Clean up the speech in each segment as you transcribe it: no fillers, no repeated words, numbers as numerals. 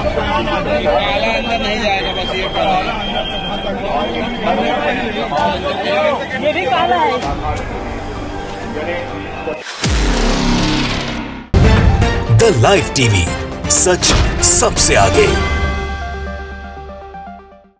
काला अंदर नहीं जाएगा, बस ये भी काला है। द लाइव टीवी, सच सबसे आगे।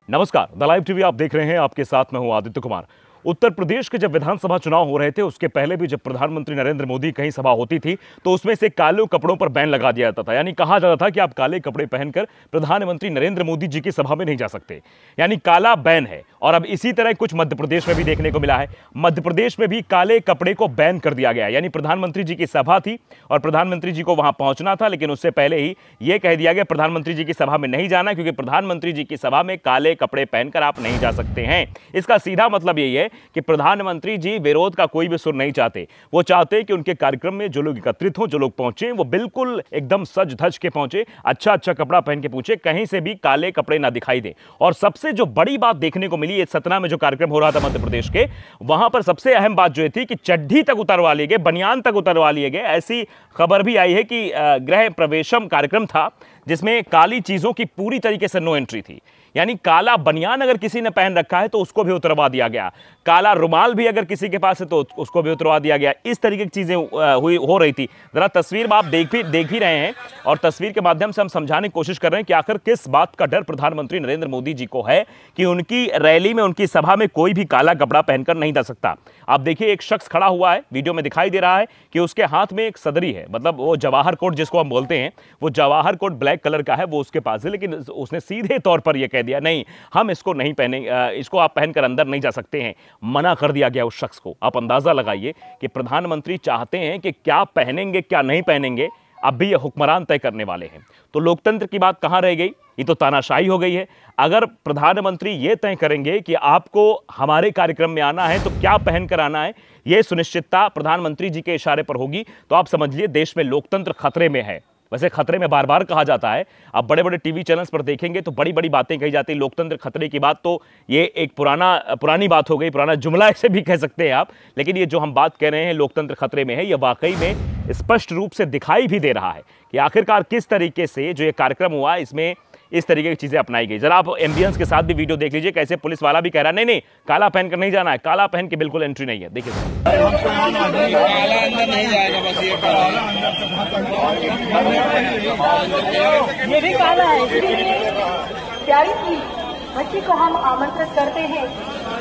नमस्कार, द लाइव टीवी आप देख रहे हैं। आपके साथ मैं हूं आदित्य कुमार। उत्तर प्रदेश के जब विधानसभा चुनाव हो रहे थे, उसके पहले भी जब प्रधानमंत्री नरेंद्र मोदी कहीं सभा होती थी तो उसमें से काले कपड़ों पर बैन लगा दिया जाता था। यानी कहा जाता था कि आप काले कपड़े पहनकर प्रधानमंत्री नरेंद्र मोदी जी की सभा में नहीं जा सकते, यानी काला बैन है। और अब इसी तरह कुछ मध्य प्रदेश में भी देखने को मिला है। मध्य प्रदेश में भी काले कपड़े को बैन कर दिया गया। यानी प्रधानमंत्री जी की सभा थी और प्रधानमंत्री जी को वहां पहुंचना था, लेकिन उससे पहले ही यह कह दिया गया प्रधानमंत्री जी की सभा में नहीं जाना, क्योंकि प्रधानमंत्री जी की सभा में काले कपड़े पहनकर आप नहीं जा सकते हैं। इसका सीधा मतलब यही है कि प्रधानमंत्री जी विरोध का कोई भी सुर नहीं चाहते। वो चाहते हैं कि उनके कार्यक्रम में जो लोग एकत्रित हों, जो लोग पहुंचे, वो बिल्कुल एकदम सज धज के पहुंचे, अच्छा अच्छा कपड़ा पहन के पूछे, कहीं से भी काले कपड़े ना दिखाई दे। और सबसे जो बड़ी बात देखने को मिली, सतना में जो कार्यक्रम हो रहा था मध्य प्रदेश के, वहां पर सबसे अहम बात जो थी कि चड्ढी तक उतरवा लिए गए, बनियान तक उतरवा लिए गए। ऐसी खबर भी आई है कि गृह प्रवेशम कार्यक्रम था जिसमें काली चीजों की पूरी तरीके से नो एंट्री थी। यानी काला बनियान अगर किसी ने पहन रखा है तो उसको भी उतरवा दिया गया, काला रुमाल भी अगर किसी के पास है तो उसको भी उतरवा दिया गया। इस तरीके की चीजें हो रही थी। जरा तस्वीर में आप देख भी रहे हैं और तस्वीर के माध्यम से हम समझाने की कोशिश कर रहे हैं कि आखिर किस बात का डर प्रधानमंत्री नरेंद्र मोदी जी को है कि उनकी रैली में, उनकी सभा में कोई भी काला कपड़ा पहनकर नहीं जा सकता। आप देखिए, एक शख्स खड़ा हुआ है, वीडियो में दिखाई दे रहा है कि उसके हाथ में एक सदरी है, मतलब वो जवाहर कोट जिसको हम बोलते हैं, वो जवाहर कोट ब्लैक कलर का है, वो उसके पास है। लेकिन उसने सीधे तौर पर यह कह दिया, नहीं हम इसको नहीं पहनेंगे, इसको आप पहनकर अंदर नहीं जा सकते हैं। मना कर दिया गया उस शख्स को। आप अंदाजा लगाइए कि प्रधानमंत्री चाहते हैं कि क्या पहनेंगे क्या नहीं पहनेंगे, अब भी ये हुक्मरान तय करने वाले हैं। तो लोकतंत्र की बात कहां रह गई? ये तो तानाशाही हो गई है। अगर प्रधानमंत्री ये तय करेंगे कि आपको हमारे कार्यक्रम में आना है तो क्या पहनकर आना है, यह सुनिश्चितता प्रधानमंत्री जी के इशारे पर होगी, तो आप समझिए देश में लोकतंत्र खतरे में है। वैसे खतरे में बार बार कहा जाता है, आप बड़े बड़े टीवी चैनल्स पर देखेंगे तो बड़ी बड़ी बातें कही जाती है। लोकतंत्र खतरे की बात तो ये एक पुरानी बात हो गई, पुराना जुमला ऐसे भी कह सकते हैं आप। लेकिन ये जो हम बात कह रहे हैं लोकतंत्र खतरे में है, ये वाकई में स्पष्ट रूप से दिखाई भी दे रहा है कि आखिरकार किस तरीके से जो ये कार्यक्रम हुआ इसमें इस तरीके की चीजें अपनाई गई। जरा आप एम्बियंस के साथ भी वीडियो देख लीजिए, कैसे पुलिस वाला भी कह रहा है नहीं काला पहनकर नहीं जाना है, काला पहन के बिल्कुल एंट्री नहीं है। देखिए काला अंदर नहीं जाएगा, बस ये भी काला है। प्यारी सी बच्ची को हम आमंत्रित करते हैं,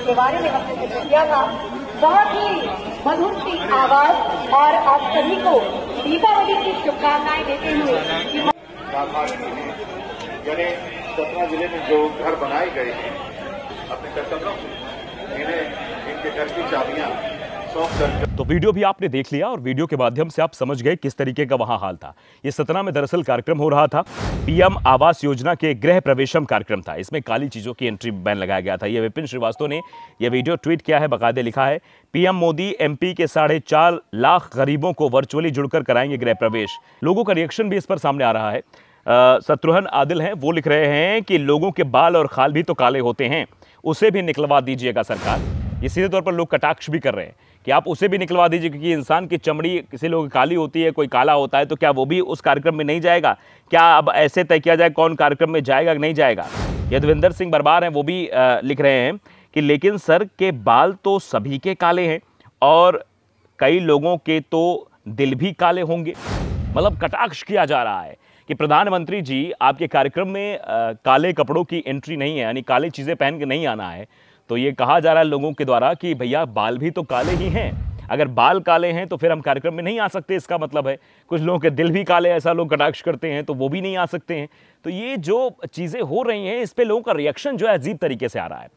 के बारे में हमने किया था। बहुत ही मधुर सी आवाज और आप सभी को दीपावली की शुभकामनाएं देते हुए सतना जिले में जो घर बनाए गए हैं अपने कर्तव्यों से, इनके घर की चाबियां सौंप कर। तो वीडियो भी आपने देख लिया और वीडियो के माध्यम से आप समझ गए किस तरीके का वहां हाल था। ये सतना में दरअसल कार्यक्रम हो रहा था, पीएम आवास योजना के गृह प्रवेशम कार्यक्रम था। इसमें काली चीजों की एंट्री बैन लगाया गया था। ये विपिन श्रीवास्तव ने यह वीडियो ट्वीट किया है, बाकायदे लिखा है, पीएम मोदी एमपी के 4.5 लाख गरीबों को वर्चुअली जुड़कर कराएंगे गृह प्रवेश। लोगों का रिएक्शन भी इस पर सामने आ रहा है। शत्रुघ्न आदिल हैं, वो लिख रहे हैं कि लोगों के बाल और खाल भी तो काले होते हैं, उसे भी निकलवा दीजिएगा सरकार। ये सीधे तौर पर लोग कटाक्ष भी कर रहे हैं कि आप उसे भी निकलवा दीजिए, क्योंकि इंसान की चमड़ी किसी लोगों की काली होती है, कोई काला होता है, तो क्या वो भी उस कार्यक्रम में नहीं जाएगा? क्या अब ऐसे तय किया जाए कौन कार्यक्रम में जाएगा कि नहीं जाएगा? यदविंदर सिंह बरबार हैं, वो भी लिख रहे हैं कि लेकिन सर के बाल तो सभी के काले हैं और कई लोगों के तो दिल भी काले होंगे। मतलब कटाक्ष किया जा रहा है कि प्रधानमंत्री जी आपके कार्यक्रम में काले कपड़ों की एंट्री नहीं है, यानी काली चीजें पहन के नहीं आना है। तो ये कहा जा रहा है लोगों के द्वारा कि भैया बाल भी तो काले ही हैं, अगर बाल काले हैं तो फिर हम कार्यक्रम में नहीं आ सकते, इसका मतलब है। कुछ लोगों के दिल भी काले, ऐसा लोग कटाक्ष करते हैं, तो वो भी नहीं आ सकते हैं। तो ये जो चीजें हो रही हैं इस पे लोगों का रिएक्शन जो है अजीब तरीके से आ रहा है।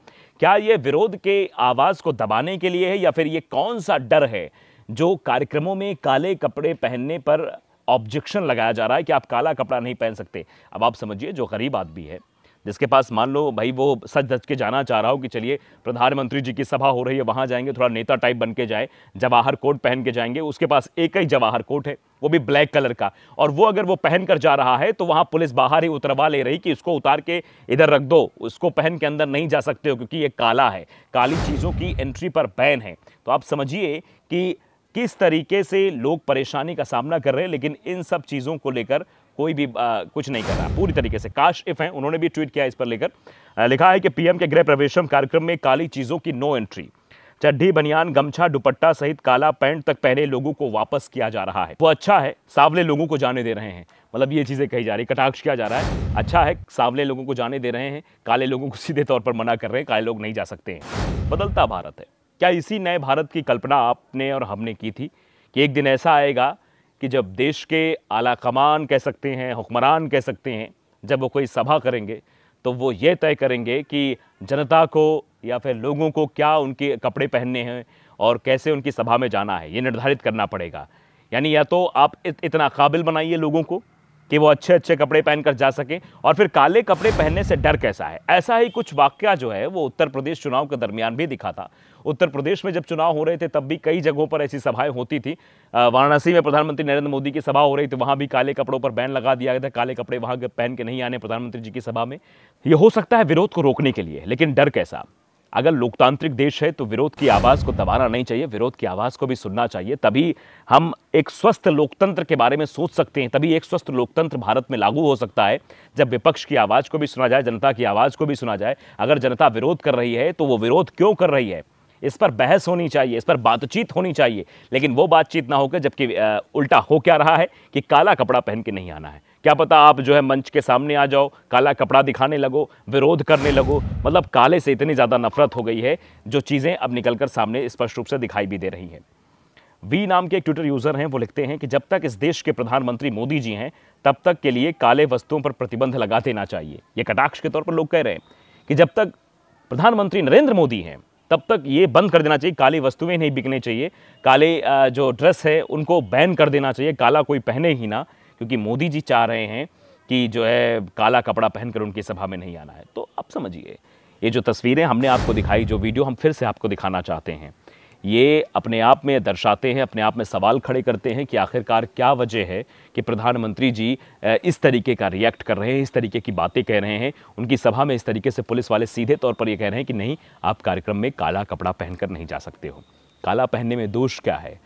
क्या ये विरोध के आवाज को दबाने के लिए है या फिर ये कौन सा डर है जो कार्यक्रमों में काले कपड़े पहनने पर ऑब्जेक्शन लगाया जा रहा है कि आप काला कपड़ा नहीं पहन सकते? अब आप समझिए, जो गरीब आदमी है जिसके पास मान लो भाई वो सच धज के जाना चाह रहा हो कि चलिए प्रधानमंत्री जी की सभा हो रही है, वहां जाएंगे, थोड़ा नेता टाइप बन के जाए, जवाहर कोट पहन के जाएंगे, उसके पास एक ही जवाहर कोट है, वो भी ब्लैक कलर का, और वो अगर वो पहन कर जा रहा है तो वहां पुलिस बाहर ही उतरवा ले रही कि इसको उतार के इधर रख दो, उसको पहन के अंदर नहीं जा सकते हो क्योंकि ये काला है, काली चीज़ों की एंट्री पर बैन है। तो आप समझिए कि किस तरीके से लोग परेशानी का सामना कर रहे हैं, लेकिन इन सब चीज़ों को लेकर कोई भी कुछ नहीं कर रहा पूरी तरीके से। काशिफ हैं, उन्होंने भी ट्वीट किया इस पर लेकर। लिखा है कि पीएम के गृह प्रवेशम कार्यक्रम में काली चीजों की नो एंट्री। चड्ढी, बनियान, गमछा, दुपट्टा सहित काला पैंट तक पहने लोगों को वापस किया जा रहा है। वो अच्छा है, सावले लोगों को जाने दे रहे हैं, मतलब ये चीजें कही जा रही, कटाक्ष किया जा रहा है। अच्छा है, सावले लोगों को जाने दे रहे हैं, काले लोगों को सीधे तौर पर मना कर रहे हैं, काले लोग नहीं जा सकते हैं। बदलता भारत है। क्या इसी नए भारत की कल्पना आपने और हमने की थी कि एक दिन ऐसा आएगा कि जब देश के आला कमान कह सकते हैं, हुक्मरान कह सकते हैं, जब वो कोई सभा करेंगे तो वो ये तय करेंगे कि जनता को या फिर लोगों को क्या उनके कपड़े पहनने हैं और कैसे उनकी सभा में जाना है, ये निर्धारित करना पड़ेगा। यानी या तो आप इतना काबिल बनाइए लोगों को कि वो अच्छे अच्छे कपड़े पहनकर जा सकें, और फिर काले कपड़े पहनने से डर कैसा है। ऐसा ही कुछ वाकया जो है वो उत्तर प्रदेश चुनाव के दरमियान भी दिखा था। उत्तर प्रदेश में जब चुनाव हो रहे थे तब भी कई जगहों पर ऐसी सभाएं होती थी। वाराणसी में प्रधानमंत्री नरेंद्र मोदी की सभा हो रही थी, वहां भी काले कपड़ों पर बैन लगा दिया गया था, काले कपड़े वहां पहन के नहीं आने प्रधानमंत्री जी की सभा में। ये हो सकता है विरोध को रोकने के लिए, लेकिन डर कैसा। अगर लोकतांत्रिक देश है तो विरोध की आवाज़ को दबाना नहीं चाहिए, विरोध की आवाज़ को भी सुनना चाहिए। तभी हम एक स्वस्थ लोकतंत्र के बारे में सोच सकते हैं, तभी एक स्वस्थ लोकतंत्र भारत में लागू हो सकता है जब विपक्ष की आवाज़ को भी सुना जाए, जनता की आवाज़ को भी सुना जाए। अगर जनता विरोध कर रही है तो वो विरोध क्यों कर रही है, इस पर बहस होनी चाहिए, इस पर बातचीत होनी चाहिए। लेकिन वो बातचीत ना होकर जबकि उल्टा हो क्या रहा है कि काला कपड़ा पहन के नहीं आना है। क्या पता आप जो है मंच के सामने आ जाओ, काला कपड़ा दिखाने लगो, विरोध करने लगो। मतलब काले से इतनी ज़्यादा नफरत हो गई है, जो चीज़ें अब निकलकर सामने स्पष्ट रूप से दिखाई भी दे रही हैं। वी नाम के एक ट्विटर यूज़र हैं, वो लिखते हैं कि जब तक इस देश के प्रधानमंत्री मोदी जी हैं तब तक के लिए काले वस्तुओं पर प्रतिबंध लगा देना चाहिए। ये कटाक्ष के तौर पर लोग कह रहे हैं कि जब तक प्रधानमंत्री नरेंद्र मोदी हैं तब तक ये बंद कर देना चाहिए, काली वस्तुएं नहीं बिकने चाहिए, काले जो ड्रेस है उनको बैन कर देना चाहिए, काला कोई पहने ही ना, क्योंकि मोदी जी चाह रहे हैं कि जो है काला कपड़ा पहनकर उनकी सभा में नहीं आना है। तो अब समझिए, ये जो तस्वीरें हमने आपको दिखाई, जो वीडियो हम फिर से आपको दिखाना चाहते हैं, ये अपने आप में दर्शाते हैं, अपने आप में सवाल खड़े करते हैं कि आखिरकार क्या वजह है कि प्रधानमंत्री जी इस तरीके का रिएक्ट कर रहे हैं, इस तरीके की बातें कह रहे हैं। उनकी सभा में इस तरीके से पुलिस वाले सीधे तौर पर ये कह रहे हैं कि नहीं, आप कार्यक्रम में काला कपड़ा पहनकर नहीं जा सकते हो। काला पहनने में दोष क्या है?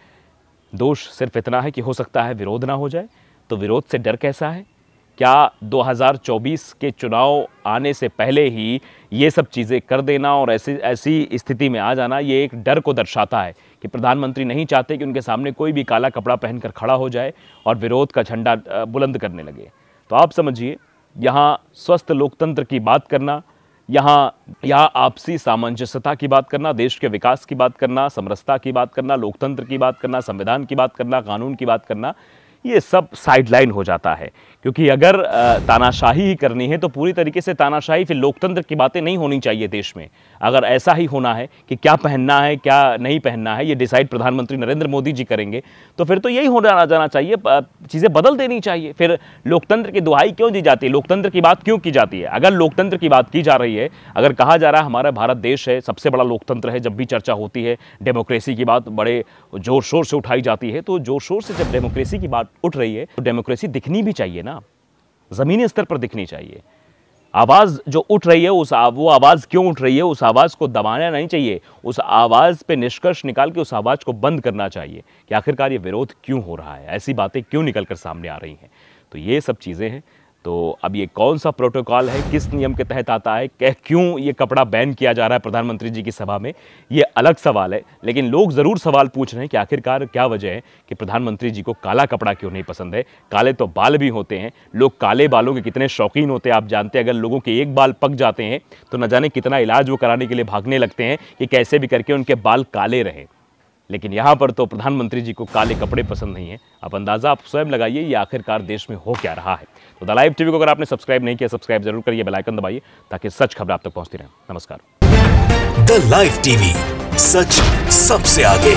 दोष सिर्फ इतना है कि हो सकता है विरोध ना हो जाए। तो विरोध से डर कैसा है? क्या 2024 के चुनाव आने से पहले ही ये सब चीज़ें कर देना और ऐसी स्थिति में आ जाना, ये एक डर को दर्शाता है कि प्रधानमंत्री नहीं चाहते कि उनके सामने कोई भी काला कपड़ा पहनकर खड़ा हो जाए और विरोध का झंडा बुलंद करने लगे। तो आप समझिए, यहाँ स्वस्थ लोकतंत्र की बात करना, यहाँ आपसी सामंजस्यता की बात करना, देश के विकास की बात करना, समरसता की बात करना, लोकतंत्र की बात करना, संविधान की बात करना, कानून की बात करना, ये सब साइडलाइन हो जाता है। क्योंकि अगर तानाशाही ही करनी है तो पूरी तरीके से तानाशाही, फिर लोकतंत्र की बातें नहीं होनी चाहिए देश में। अगर ऐसा ही होना है कि क्या पहनना है क्या नहीं पहनना है ये डिसाइड प्रधानमंत्री नरेंद्र मोदी जी करेंगे, तो फिर तो यही होना जाना चाहिए, चीज़ें बदल देनी चाहिए। फिर लोकतंत्र की दुहाई क्यों दी जाती है, लोकतंत्र की बात क्यों की जाती है? अगर लोकतंत्र की बात की जा रही है, अगर कहा जा रहा है हमारा भारत देश है सबसे बड़ा लोकतंत्र है, जब भी चर्चा होती है डेमोक्रेसी की बात बड़े जोर शोर से उठाई जाती है, तो जोर शोर से जब डेमोक्रेसी की बात उठ रही है तो डेमोक्रेसी दिखनी भी चाहिए ना, जमीनी स्तर पर दिखनी चाहिए। आवाज जो उठ रही है वो आवाज क्यों उठ रही है, उस आवाज को दबाना नहीं चाहिए, उस आवाज पे निष्कर्ष निकाल के उस आवाज को बंद करना चाहिए कि आखिरकार ये विरोध क्यों हो रहा है, ऐसी बातें क्यों निकलकर सामने आ रही हैं। तो ये सब चीजें हैं। तो अब ये कौन सा प्रोटोकॉल है, किस नियम के तहत आता है, क्यों ये कपड़ा बैन किया जा रहा है प्रधानमंत्री जी की सभा में, ये अलग सवाल है। लेकिन लोग ज़रूर सवाल पूछ रहे हैं कि आखिरकार क्या वजह है कि प्रधानमंत्री जी को काला कपड़ा क्यों नहीं पसंद है। काले तो बाल भी होते हैं, लोग काले बालों के कितने शौकीन होते हैं आप जानते हैं। अगर लोगों के एक बाल पक जाते हैं तो न जाने कितना इलाज वो कराने के लिए भागने लगते हैं कि कैसे भी करके उनके बाल काले रहें। लेकिन यहाँ पर तो प्रधानमंत्री जी को काले कपड़े पसंद नहीं है। अब अंदाज़ा आप स्वयं लगाइए ये आखिरकार देश में हो क्या रहा है। तो द लाइव टीवी को अगर आपने सब्सक्राइब नहीं किया, सब्सक्राइब जरूर करिए, बेल आइकन दबाइए ताकि सच खबर आप तक पहुँचती रहे। नमस्कार। द लाइव टीवी, सच सबसे आगे।